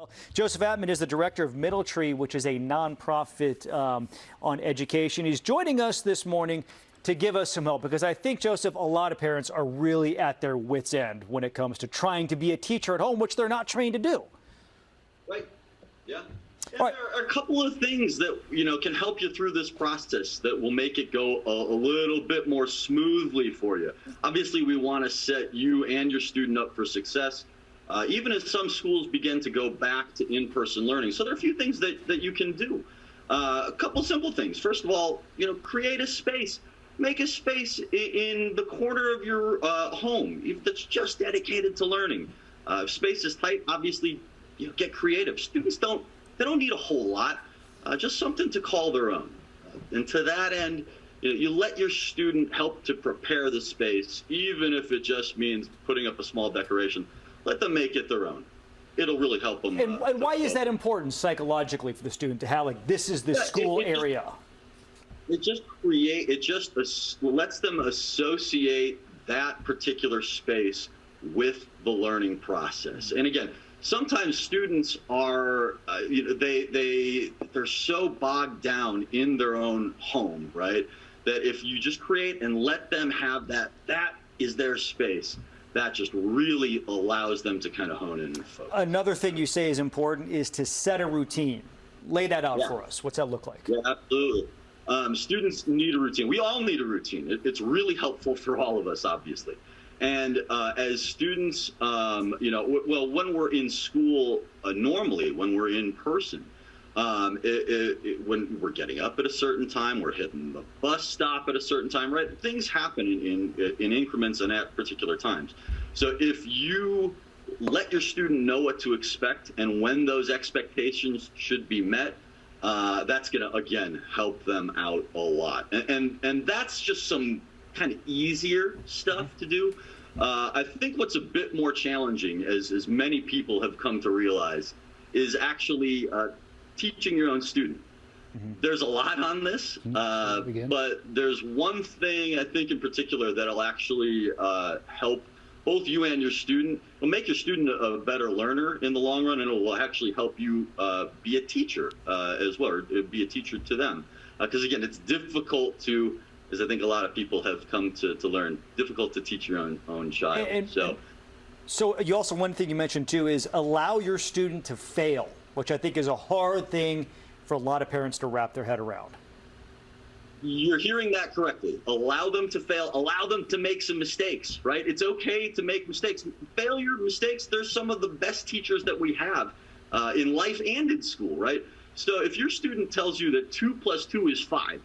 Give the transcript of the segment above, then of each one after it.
Well, Joseph Atman is the director of Middle Tree, which is a nonprofit on education. He's joining us this morning to give us some help because I think, Joseph, a lot of parents are really at their wits' end when it comes to trying to be a teacher at home, which they're not trained to do. Right. Yeah. And Right. there are a couple of things that, can help you through this process that will make it go a little bit more smoothly for you. Obviously, we want to set you and your student up for success, even as some schools begin to go back to in-person learning. So there are a few things that you can do. A couple simple things. First of all, create a space. Make a space in the corner of your home that's just dedicated to learning. If space is tight, obviously, get creative. Students don't need a whole lot, just something to call their own. And to that end, you let your student help to prepare the space, even if it just means putting up a small decoration. Let them make it their own. It'll really help them. And why is that important psychologically for the student to have, like, this is the school area? It just lets them associate that particular space with the learning process. And again, sometimes students are, they're so bogged down in their own home, right? That if you just create and let them have that is their space, that just really allows them to kind of hone in and focus. Another thing you say is important is to set a routine. Lay that out for us. What's that look like? Yeah, absolutely. Students need a routine. We all need a routine. It's really helpful for all of us, obviously. And as students, when we're in school normally, when we're in person, when we're getting up at a certain time, we're hitting the bus stop at a certain time, right? Things happen in increments and at particular times. So if you let your student know what to expect and when those expectations should be met, that's going to, again, help them out a lot. And that's just some kind of easier stuff to do. I think what's a bit more challenging, as many people have come to realize, is actually teaching your own student. There's a lot on this, but there's one thing I think in particular that'll actually help both you and your student. It'll make your student a better learner in the long run, and it will actually help you be a teacher as well, or be a teacher to them. Because again, it's difficult to, as I think a lot of people have come to learn, difficult to teach your own child. So you also, one thing you mentioned too is allow your student to fail, which I think is a hard thing for a lot of parents to wrap their head around. You're hearing that correctly. Allow them to fail. Allow them to make some mistakes, right? It's okay to make mistakes. Failure, mistakes, they're some of the best teachers that we have in life and in school, right? So if your student tells you that 2 + 2 is 5,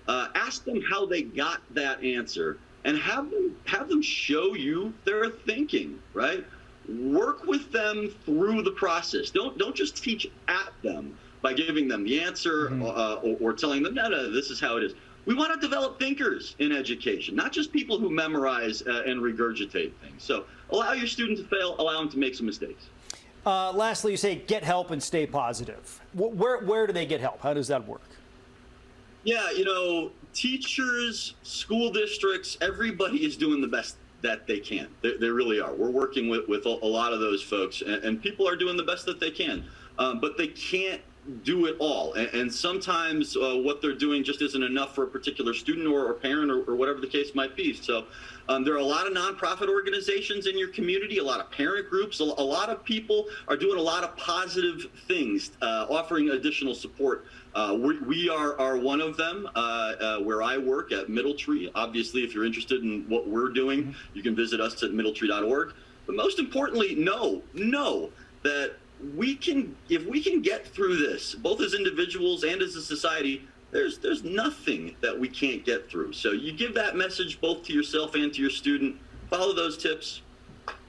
ask them how they got that answer and have them show you their thinking, right? Work with them through the process. Don't just teach at them by giving them the answer or telling them, no, this is how it is. We want to develop thinkers in education, not just people who memorize and regurgitate things. So allow your student to fail, allow them to make some mistakes. Lastly, you say get help and stay positive. Where do they get help? How does that work? Yeah, teachers, school districts, everybody is doing the best that they can. They really are. We're working with a lot of those folks, and people are doing the best that they can, but they can't do it all. And sometimes what they're doing just isn't enough for a particular student or parent or whatever the case might be. So there are a lot of nonprofit organizations in your community, a lot of parent groups, a lot of people are doing a lot of positive things, offering additional support. We are one of them where I work at Middle Tree. Obviously, if you're interested in what we're doing, you can visit us at middletree.org. But most importantly, know that if we can get through this, both as individuals and as a society, there's nothing that we can't get through. So you give that message both to yourself and to your student. Follow those tips.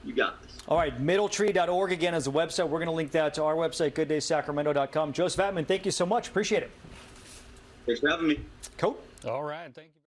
You got this. All right, middletree.org again is the website. We're going to link that to our website, gooddaysacramento.com. Joseph Atman, thank you so much. Appreciate it. Thanks for having me. Cool. All right, thank you.